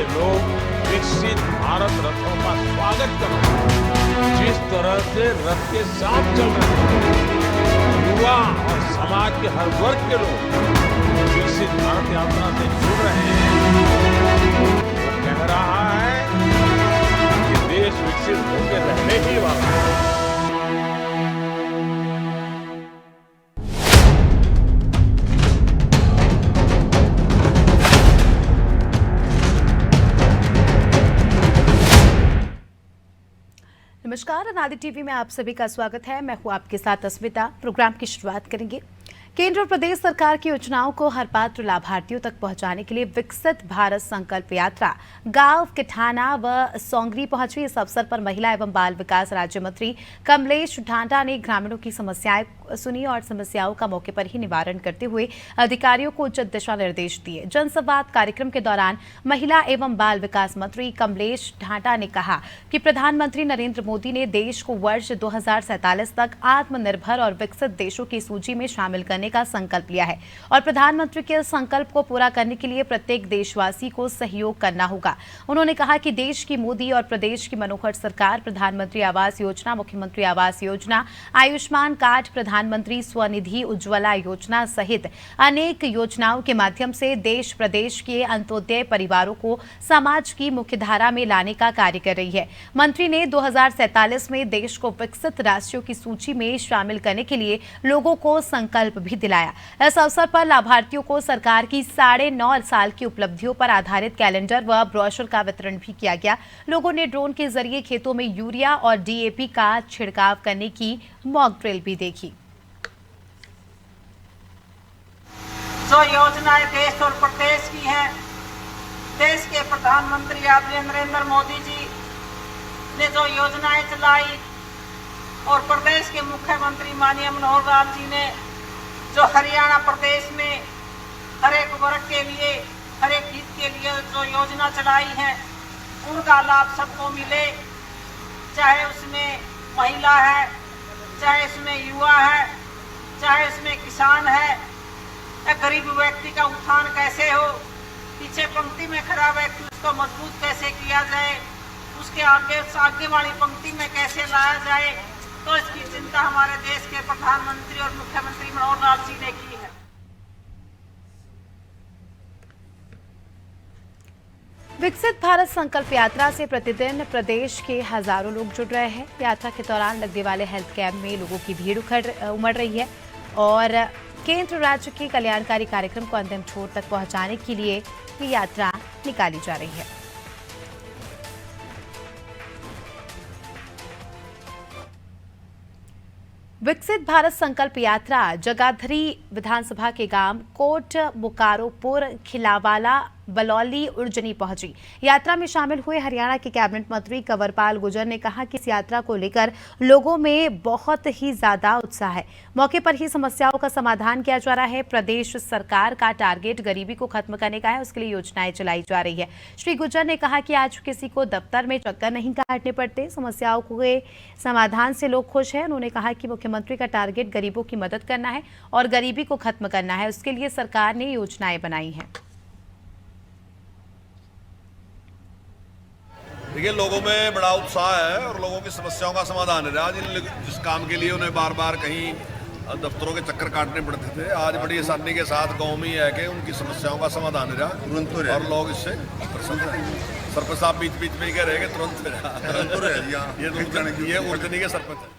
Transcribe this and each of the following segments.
से लोग विकसित भारत रथों का स्वागत कर रहे हैं। जिस तरह से रथ के साथ चल रहे हैं, युवा और समाज के हर वर्ग के लोग विकसित भारत यात्रा से जुड़ रहे हैं, वो कह रहा है कि देश विकसित होकर रहने ही वाला है। नमस्कार, अनादि टीवी में आप सभी का स्वागत है। मैं हूं आपके साथ अस्मिता। प्रोग्राम की शुरुआत करेंगे। केंद्र और प्रदेश सरकार की योजनाओं को हर पात्र लाभार्थियों तक पहुंचाने के लिए विकसित भारत संकल्प यात्रा गांव किठाना व सोंगरी पहुंची। इस अवसर पर महिला एवं बाल विकास राज्य मंत्री कमलेश ढांडा ने ग्रामीणों की समस्याएं सुनी और समस्याओं का मौके पर ही निवारण करते हुए अधिकारियों को उचित दिशा निर्देश दिए। जनसंवाद कार्यक्रम के दौरान महिला एवं बाल विकास मंत्री कमलेश ढांडा ने कहा कि प्रधानमंत्री नरेंद्र मोदी ने देश को वर्ष 2047 तक आत्मनिर्भर और विकसित देशों की सूची में शामिल करने का संकल्प लिया है और प्रधानमंत्री के संकल्प को पूरा करने के लिए प्रत्येक देशवासी को सहयोग करना होगा। उन्होंने कहा कि देश की मोदी और प्रदेश की मनोहर सरकार प्रधानमंत्री आवास योजना, मुख्यमंत्री आवास योजना, आयुष्मान कार्ड, प्रधानमंत्री स्वनिधि उज्ज्वला योजना सहित अनेक योजनाओं के माध्यम से देश प्रदेश के अंत्योदय परिवारों को समाज की मुख्यधारा में लाने का कार्य कर रही है। मंत्री ने 2047 में देश को विकसित राष्ट्रों की सूची में शामिल करने के लिए लोगों को संकल्प भी दिलाया। इस अवसर पर लाभार्थियों को सरकार की 9.5 साल की उपलब्धियों पर आधारित कैलेंडर व ब्रोशर का वितरण भी किया गया। लोगों ने ड्रोन के जरिए खेतों में यूरिया और डीएपी का छिड़काव करने की मॉक ड्रिल भी देखी। जो योजनाएं देश और प्रदेश की हैं, देश के प्रधानमंत्री आदरणीय नरेंद्र मोदी जी ने जो योजनाएं चलाई और प्रदेश के मुख्यमंत्री माननीय मनोहर लाल जी ने जो हरियाणा प्रदेश में हर एक वर्ग के लिए, हर एक हित के लिए जो योजना चलाई है, उनका लाभ सबको मिले। चाहे उसमें महिला है, चाहे उसमें युवा है, चाहे उसमें किसान है, गरीब व्यक्ति का उत्थान कैसे हो, पीछे पंक्ति में खड़ा व्यक्ति उसको मजबूत कैसे किया जाए, उसके आगे वाली पंक्ति में कैसे लाया जाए, तो इसकी चिंता हमारे देश के प्रधानमंत्री और मुख्यमंत्री मनोहर लाल जी ने की है। विकसित भारत संकल्प यात्रा से प्रतिदिन प्रदेश के हजारों लोग जुड़ रहे हैं। यात्रा के दौरान लगने वाले हेल्थ कैंप में लोगों की भीड़ उमड़ रही है और केंद्र राज्य के कल्याणकारी कार्यक्रम को अंतिम छोर तक पहुंचाने के लिए ये यात्रा निकाली जा रही है। विकसित भारत संकल्प यात्रा जगाधरी विधानसभा के गांव कोट मुकारोपुर खिलावाला बलौली उर्जनी पहुंची। यात्रा में शामिल हुए हरियाणा के कैबिनेट मंत्री कंवरपाल गुर्जर ने कहा कि इस यात्रा को लेकर लोगों में बहुत ही ज्यादा उत्साह है। मौके पर ही समस्याओं का समाधान किया जा रहा है। प्रदेश सरकार का टारगेट गरीबी को खत्म करने का है, उसके लिए योजनाएं चलाई जा रही है। श्री गुर्जर ने कहा कि आज किसी को दफ्तर में चक्कर नहीं काटने पड़ते, समस्याओं के समाधान से लोग खुश हैं। उन्होंने कहा कि मुख्यमंत्री का टारगेट गरीबों की मदद करना है और गरीबी को खत्म करना है, उसके लिए सरकार ने योजनाएं बनाई हैं। देखिए, लोगों में बड़ा उत्साह है और लोगों की समस्याओं का समाधान है। आज जिस काम के लिए उन्हें बार बार कहीं दफ्तरों के चक्कर काटने पड़ते थे, आज बड़ी आसानी के साथ गांव में ही है कि उनकी समस्याओं का समाधान है और लोग इससे प्रसन्न हैं। सरपंच साहब बीच बीच में ही कह रहे हैं कि तुरंत ये उर्जनी के सरपंच है।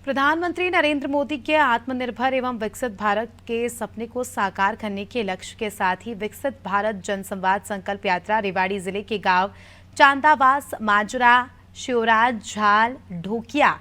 प्रधानमंत्री नरेंद्र मोदी के आत्मनिर्भर एवं विकसित भारत के सपने को साकार करने के लक्ष्य के साथ ही विकसित भारत जनसंवाद संकल्प यात्रा रेवाड़ी जिले के गांव चांदावास, माजरा, शिवराज, झाल, ढोकिया,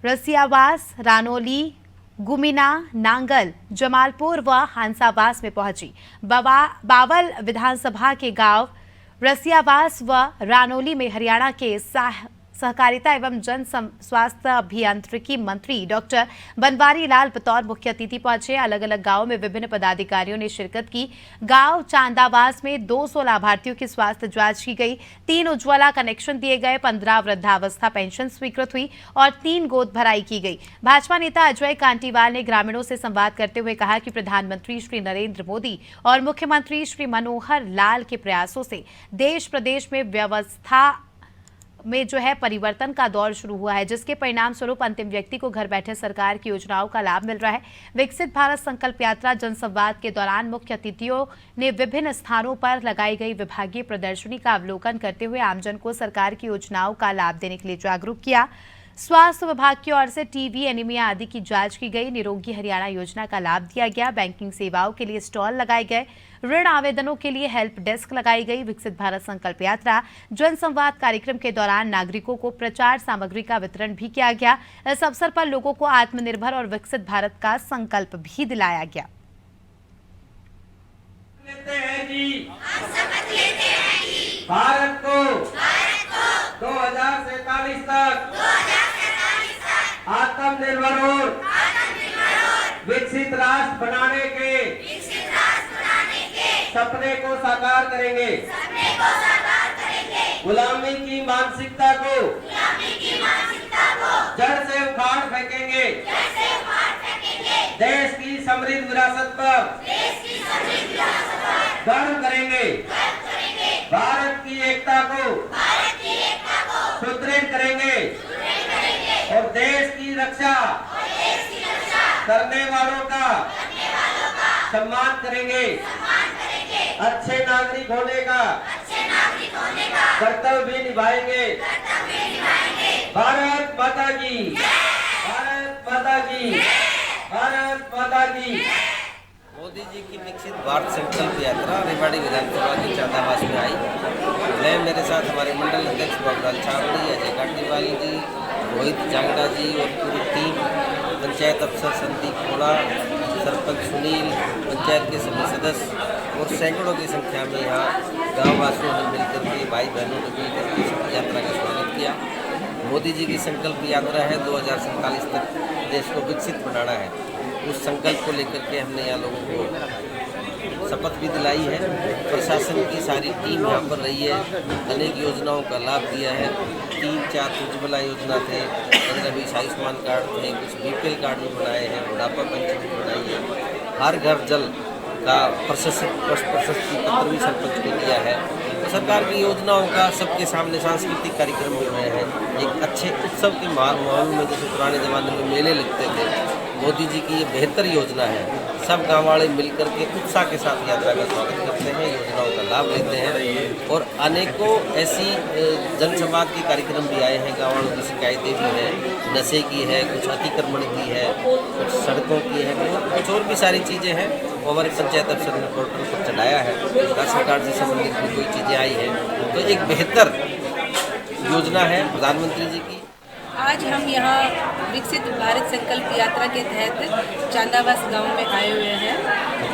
रसियावास, रानोली, गुमिना, नांगल, जमालपुर व हंसावास में पहुंची। बावल विधानसभा के गांव रसियावास व रानोली में हरियाणा के सहकारिता एवं जन स्वास्थ्य अभियांत्रिकी मंत्री डॉक्टर बनवारी लाल बतौर मुख्य अतिथि पहुंचे। अलग अलग गांवों में विभिन्न पदाधिकारियों ने शिरकत की। गांव चांदावास में 200 लाभार्थियों की स्वास्थ्य जांच की गई, 3 उज्ज्वला कनेक्शन दिए गए, 15 वृद्धावस्था पेंशन स्वीकृत हुई और 3 गोद भराई की गई। भाजपा नेता अजय कांटीवाल ने ग्रामीणों से संवाद करते हुए कहा कि प्रधानमंत्री श्री नरेंद्र मोदी और मुख्यमंत्री श्री मनोहर लाल के प्रयासों से देश प्रदेश में व्यवस्था में परिवर्तन का दौर शुरू हुआ है, जिसके परिणाम स्वरूप अंतिम व्यक्ति को घर बैठे सरकार की योजनाओं का लाभ मिल रहा है। विकसित भारत संकल्प यात्रा जनसंवाद के दौरान मुख्य अतिथियों ने विभिन्न स्थानों पर लगाई गई विभागीय प्रदर्शनी का अवलोकन करते हुए आमजन को सरकार की योजनाओं का लाभ देने के लिए जागरूक किया। स्वास्थ्य विभाग की ओर से टीबी, एनीमिया आदि की जांच की गई। निरोगी हरियाणा योजना का लाभ दिया गया। बैंकिंग सेवाओं के लिए स्टॉल लगाए गए। ऋण आवेदनों के लिए हेल्प डेस्क लगाई गई। विकसित भारत संकल्प यात्रा जनसंवाद कार्यक्रम के दौरान नागरिकों को प्रचार सामग्री का वितरण भी किया गया। इस अवसर पर लोगों को आत्मनिर्भर और विकसित भारत का संकल्प भी दिलाया गया। भारत को 2047 तक आत्मनिर्भर और विकसित राष्ट्र बनाने के सपने को साकार करेंगे। गुलामी की मानसिकता को जड़ से उखाड़ फेंकेंगे। देश की समृद्ध विरासत पर गर्व करेंगे। भारत की एकता को सुदृढ़ करेंगे और देश की रक्षा करने वालों का सम्मान करेंगे। अच्छे नागरिक होने का कर्तव्य भी निभाएंगे। भारत माता की, भारत माता की, भारत माता की। मोदी जी की विकसित भारत संकल्प यात्रा रेवाड़ी विधानसभा के चांदावास में आई। मैं, मेरे साथ हमारे मंडल अध्यक्ष बाबूलाल छावड़ी, अजय कांटीवाल जी, रोहित जांगड़ा जी और पूरी टीम, पंचायत अफसर संदीप कोड़ा, सरपंच सुनील, पंचायत के सभी सदस्य और सैकड़ों की संख्या में यहाँ गाँव वासियों ने मिलकर के, भाई बहनों ने मिलकर के इस यात्रा का स्वागत किया। मोदी जी की संकल्प यात्रा है 2047 तक देश को विकसित बनाना है। उस संकल्प को लेकर के हमने यहाँ लोगों को शपथ भी दिलाई है। प्रशासन की सारी टीम यहाँ पर रही है। अनेक योजनाओं का लाभ दिया है। 3-4 उज्ज्वला योजना थे, 15-20 आयुष्मान कार्ड थे, कुछ बीपीएल कार्ड भी बनाए हैं, बुढ़ापा पेंशन भी बनाई है। हर घर जल का प्रशस्ति पत्र भी सरपंच को दिया है। सरकार की योजनाओं का सबके सामने सांस्कृतिक कार्यक्रम हो रहे हैं। एक अच्छे उत्सव के माहौल में, जैसे पुराने ज़माने में मेले लगते थे, मोदी जी की ये बेहतर योजना है। सब गाँव वाले मिलकर के उत्साह के साथ यात्रा का स्वागत करते हैं, योजनाओं का लाभ लेते हैं और अनेकों ऐसी जनसंवाद के कार्यक्रम भी आए हैं। गाँव वालों की शिकायतें भी हैं, नशे की है, कुछ अतिक्रमण की है, कुछ सड़कों की है, कुछ और भी सारी चीज़ें हैं। वो हमारे पंचायत अफसर ने पोर्टल पर चढ़ाया है। राशन कार्ड से संबंधित भी कोई चीज़ें आई हैं, तो एक बेहतर योजना है प्रधानमंत्री जी की। आज हम यहाँ विकसित भारत संकल्प यात्रा के तहत चांदावास गांव में आए हुए हैं।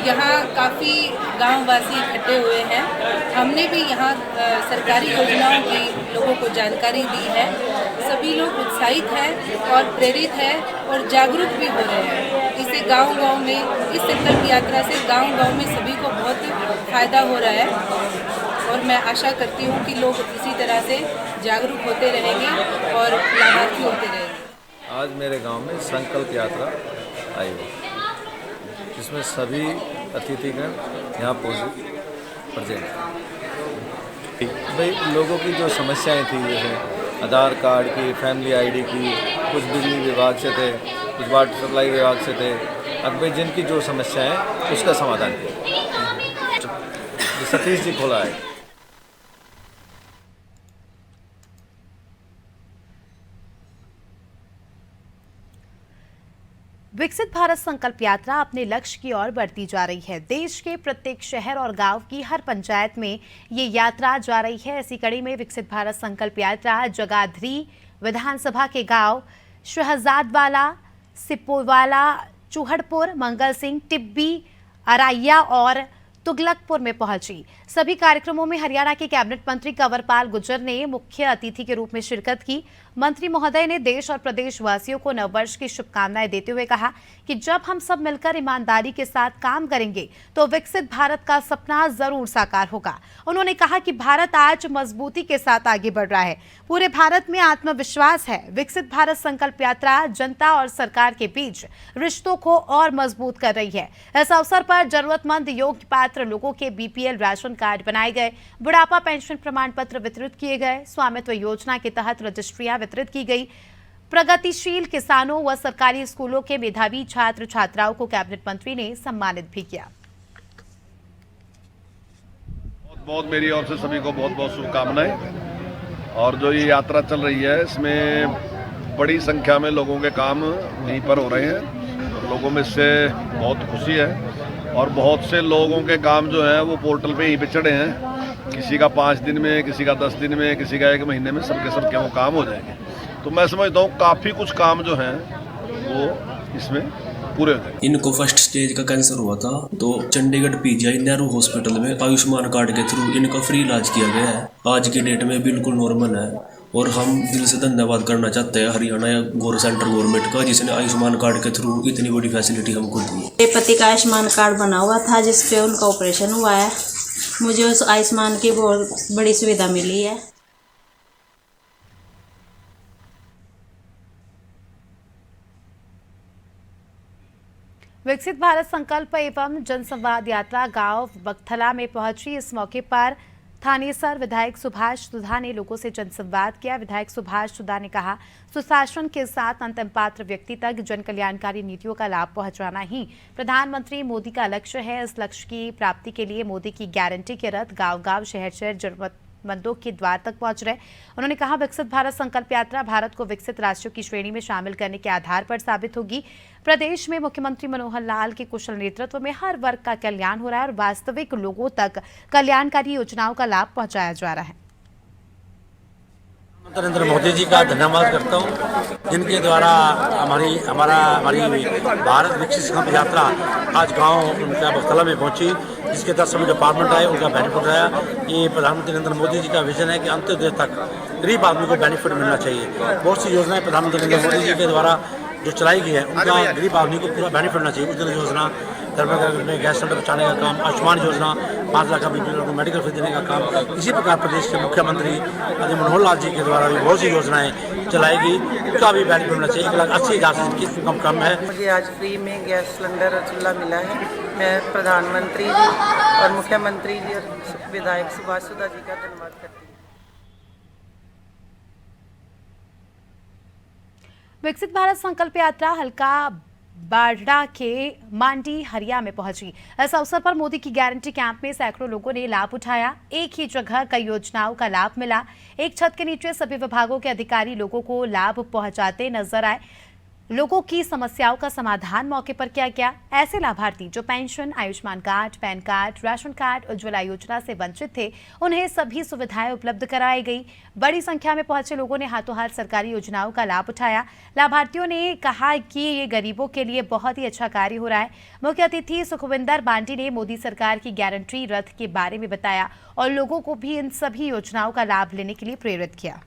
यहाँ काफ़ी गांववासी इकट्ठे हुए हैं। हमने भी यहाँ सरकारी योजनाओं की लोगों को जानकारी दी है। सभी लोग उत्साहित हैं और प्रेरित हैं और जागरूक भी हो रहे हैं। इससे गांव-गांव में, इस संकल्प यात्रा से गांव-गांव में सभी को बहुत फ़ायदा हो रहा है और मैं आशा करती हूँ कि लोग इसी तरह से जागरूक होते रहेंगे और लाभार्थी होते रहेंगे। आज मेरे गांव में संकल्प यात्रा आई है, जिसमें सभी अतिथिगण यहाँ पहुँचे प्रेजेंट। भाई लोगों की जो समस्याएं थी, जैसे आधार कार्ड की, फैमिली आईडी की, कुछ बिजली विभाग से थे, कुछ वाटर सप्लाई विभाग से थे, अब भाई जिनकी जो समस्याएं हैं उसका समाधान किया। सतीश जी खोला है। विकसित भारत संकल्प यात्रा अपने लक्ष्य की ओर बढ़ती जा रही है। देश के प्रत्येक शहर और गांव की हर पंचायत में ये यात्रा जा रही है। इसी कड़ी में विकसित भारत संकल्प यात्रा जगाधरी विधानसभा के गांव शहजादवाला, सिपोवाला, चूहड़पुर, मंगल सिंह, टिब्बी, अराइया और तुगलकपुर में पहुंची। सभी कार्यक्रमों में हरियाणा के कैबिनेट मंत्री कंवरपाल गुर्जर ने मुख्य अतिथि के रूप में शिरकत की। मंत्री महोदय ने देश और प्रदेश वासियों को नववर्ष की शुभकामनाएं देते हुए कहा कि जब हम सब मिलकर ईमानदारी के साथ काम करेंगे तो विकसित भारत का सपना जरूर साकार होगा। उन्होंने कहा कि भारत आज मजबूती के साथ आगे बढ़ रहा है। पूरे भारत में आत्मविश्वास है। विकसित भारत संकल्प यात्रा जनता और सरकार के बीच रिश्तों को और मजबूत कर रही है। इस अवसर पर जरूरतमंद योग्य पात्र लोगों के बीपीएल राशन कार्ड बनाए गए, बुढ़ापा पेंशन प्रमाण पत्र वितरित किए गए, स्वामित्व योजना के तहत रजिस्ट्रियां वितरित की गई। प्रगतिशील किसानों व सरकारी स्कूलों के मेधावी छात्र छात्राओं को कैबिनेट मंत्री ने सम्मानित भी किया। बहुत मेरी ओर से सभी को बहुत बहुत शुभकामनाएं। और जो ये यात्रा चल रही है इसमें बड़ी संख्या में लोगों के काम यहीं पर हो रहे हैं। लोगों में इससे बहुत खुशी है और बहुत से लोगों के काम जो है वो पोर्टल पे यहीं पे चढ़े हैं। किसी का 5 दिन में, किसी का 10 दिन में, किसी का 1 महीने में सबके वो काम हो जाएंगे। तो मैं समझता हूँ काफ़ी कुछ काम जो हैं वो इसमें पूरे हो जाएंगे। इनको फर्स्ट स्टेज का कैंसर हुआ था तो चंडीगढ़ पीजीआई नेहरू हॉस्पिटल में आयुष्मान कार्ड के थ्रू इनका फ्री इलाज किया गया है। आज की डेट में बिल्कुल नॉर्मल है और हम दिल से धन्यवाद करना चाहते हैं हरियाणा सेंट्रल गवर्नमेंट का, जिसने आयुष्मान कार्ड के थ्रू इतनी बड़ी फैसिलिटी हमको दी। मेरे पति का आयुष्मान कार्ड बना हुआ था जिसपे उनका ऑपरेशन हुआ है। मुझे उस आयुष्मान की बहुत बड़ी सुविधा मिली है। विकसित भारत संकल्प एवं जनसंवाद यात्रा गांव बगथला में पहुंची। इस मौके पर थानेसर विधायक सुभाष सुधा ने लोगों से जनसंवाद किया। विधायक सुभाष सुधा ने कहा, सुशासन के साथ अंतिम पात्र व्यक्ति तक जन कल्याणकारी नीतियों का लाभ पहुंचाना ही प्रधानमंत्री मोदी का लक्ष्य है। इस लक्ष्य की प्राप्ति के लिए मोदी की गारंटी के रथ गांव-गांव, शहर-शहर जरूरतमंदों के द्वार तक पहुंच रहे। उन्होंने कहा, विकसित भारत संकल्प यात्रा भारत को विकसित राष्ट्रों की श्रेणी में शामिल करने के आधार पर साबित होगी। प्रदेश में मुख्यमंत्री मनोहर लाल के कुशल नेतृत्व में हर वर्ग का कल्याण हो रहा है और वास्तविक लोगों तक कल्याणकारी योजनाओं का लाभ पहुंचाया जा रहा है। नरेंद्र मोदी जी का धन्यवाद करता हूं, जिनके द्वारा हमारी भारत विकसित संकल्प यात्रा आज गांव उनका बगथला में पहुंची, जिसके तहत सभी डिपार्टमेंट आए, उनका बेनिफिट आया। ये प्रधानमंत्री नरेंद्र मोदी जी का विजन है कि अंत्योदय तक गरीब आदमी को बेनिफिट मिलना चाहिए। बहुत सी योजनाएं प्रधानमंत्री नरेंद्र मोदी जी के द्वारा जो चलाई गई है उनका गरीब आदमी को पूरा बेनिफिट मिलना चाहिए। उज्ज्वला योजना, घर में गैस सिलेंडर पहुँचाने का काम, आयुष्मान योजना, 5 लाख का को मेडिकल फीस देने का काम। इसी प्रकार प्रदेश के मुख्यमंत्री आदि मनोहर लाल जी के द्वारा भी बहुत सी योजनाएं चलाएगी, उनका भी बेनिफिट मिलना चाहिए। 1,80,000 की इनकम कम है। मुझे आज फ्री में गैस सिलेंडर और चूल्हा मिला है। मैं प्रधानमंत्री जी और मुख्यमंत्री जी और विधायक सुभाष सुधा जी का धन्यवाद करती हूँ। विकसित भारत संकल्प यात्रा हल्का बाढ़ा के मांडी हरिया में पहुंची। इस अवसर पर मोदी की गारंटी कैंप में सैकड़ों लोगों ने लाभ उठाया। एक ही जगह कई योजनाओं का लाभ मिला। एक छत के नीचे सभी विभागों के अधिकारी लोगों को लाभ पहुंचाते नजर आए। लोगों की समस्याओं का समाधान मौके पर किया गया। ऐसे लाभार्थी जो pension, Ayushman card, pan card, ration card, Ujjwala योजना से वंचित थे, उन्हें सभी सुविधाएं उपलब्ध कराई गई। बड़ी संख्या में पहुंचे लोगों ने हाथों हाथ सरकारी योजनाओं का लाभ उठाया। लाभार्थियों ने कहा कि ये गरीबों के लिए बहुत ही अच्छा कार्य हो रहा है। मुख्य अतिथि सुखविंदर बांडी ने मोदी सरकार की गारंटी रथ के बारे में बताया और लोगों को भी इन सभी योजनाओं का लाभ लेने के लिए प्रेरित किया।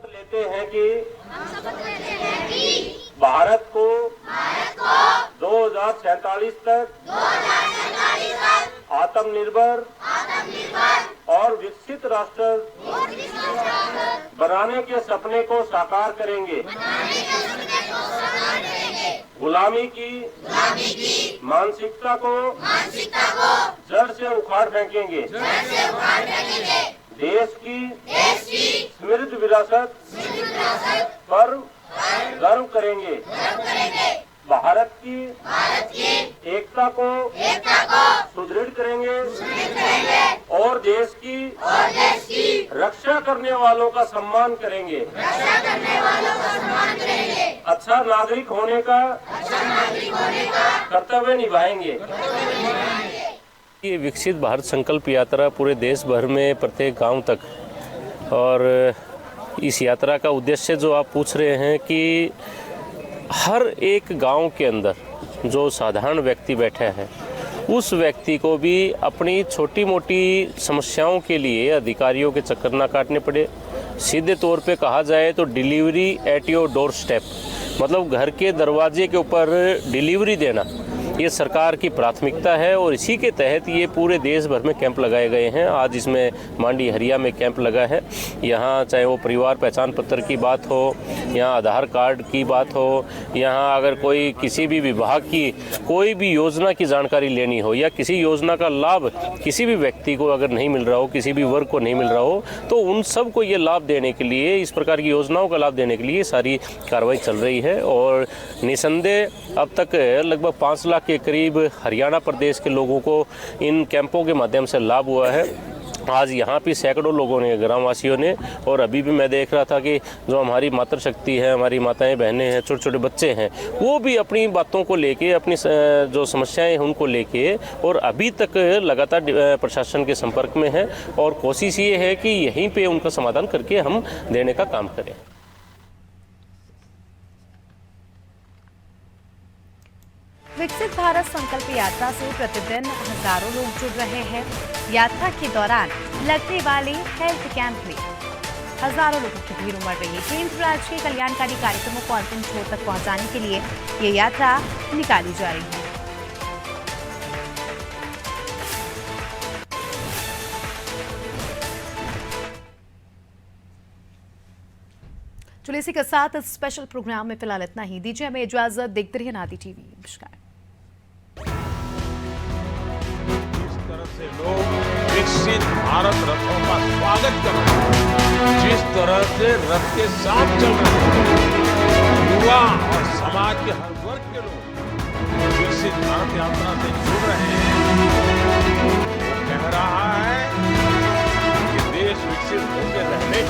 लेते हैं कि भारत को 2047 तक आत्मनिर्भर और विकसित राष्ट्र बनाने के सपने को साकार करेंगे। गुलामी की मानसिकता को जड़ से उखाड़ फेंकेंगे। देश की समृद्ध विरासत पर गर्व करेंगे। भारत की एकता को सुदृढ़ करेंगे और देश की रक्षा करने वालों का सम्मान करेंगे। अच्छा नागरिक होने का कर्तव्य निभाएंगे। ये विकसित भारत संकल्प यात्रा पूरे देश भर में प्रत्येक गांव तक, और इस यात्रा का उद्देश्य जो आप पूछ रहे हैं कि हर एक गांव के अंदर जो साधारण व्यक्ति बैठा है उस व्यक्ति को भी अपनी छोटी मोटी समस्याओं के लिए अधिकारियों के चक्कर ना काटने पड़े। सीधे तौर पे कहा जाए तो delivery at your door step, मतलब घर के दरवाजे के ऊपर डिलीवरी देना, ये सरकार की प्राथमिकता है और इसी के तहत ये पूरे देश भर में कैंप लगाए गए हैं। आज इसमें मांडी हरिया में कैंप लगा है। यहाँ चाहे वो परिवार पहचान पत्र की बात हो, यहाँ आधार कार्ड की बात हो, यहाँ अगर कोई किसी भी विभाग की कोई भी योजना की जानकारी लेनी हो या किसी योजना का लाभ किसी भी व्यक्ति को अगर नहीं मिल रहा हो, किसी भी वर्ग को नहीं मिल रहा हो, तो उन सब को ये लाभ देने के लिए, इस प्रकार की योजनाओं का लाभ देने के लिए सारी कार्रवाई चल रही है। और निसंदेह अब तक लगभग 5 लाख के करीब हरियाणा प्रदेश के लोगों को इन कैंपों के माध्यम से लाभ हुआ है। आज यहाँ भी सैकड़ों लोगों ने, ग्रामवासियों ने, और अभी भी मैं देख रहा था कि जो हमारी मातृशक्ति है, हमारी माताएं बहनें हैं, छोटे छोटे बच्चे हैं, वो भी अपनी बातों को लेके, अपनी जो समस्याएं हैं उनको लेके और अभी तक लगातार प्रशासन के संपर्क में हैं और कोशिश ये है कि यहीं पे उनका समाधान करके हम देने का काम करें। विकसित भारत संकल्प यात्रा से प्रतिदिन हजारों लोग जुड़ रहे हैं। यात्रा के दौरान लगने वाले हेल्थ कैंप में हजारों लोगों की भीड़ उमड़ रही है। केंद्र राज्य के कल्याणकारी कार्यक्रमों को अंतिम छोर तक पहुंचाने के लिए ये यात्रा निकाली जा रही है। चलिए इसी के साथ इस स्पेशल प्रोग्राम में फिलहाल इतना ही। दीजिए हमें इजाजत, देखते रहिए नादी टीवी। नमस्कार। जिस तरह से लोग विकसित भारत रथों का स्वागत कर रहे हैं, जिस तरह से रथ के साथ चल रहे हैं, युवा और समाज के हर वर्ग के लोग विकसित भारत यात्रा से जुड़ रहे हैं, वो कह रहा है कि देश विकसित होकर रहने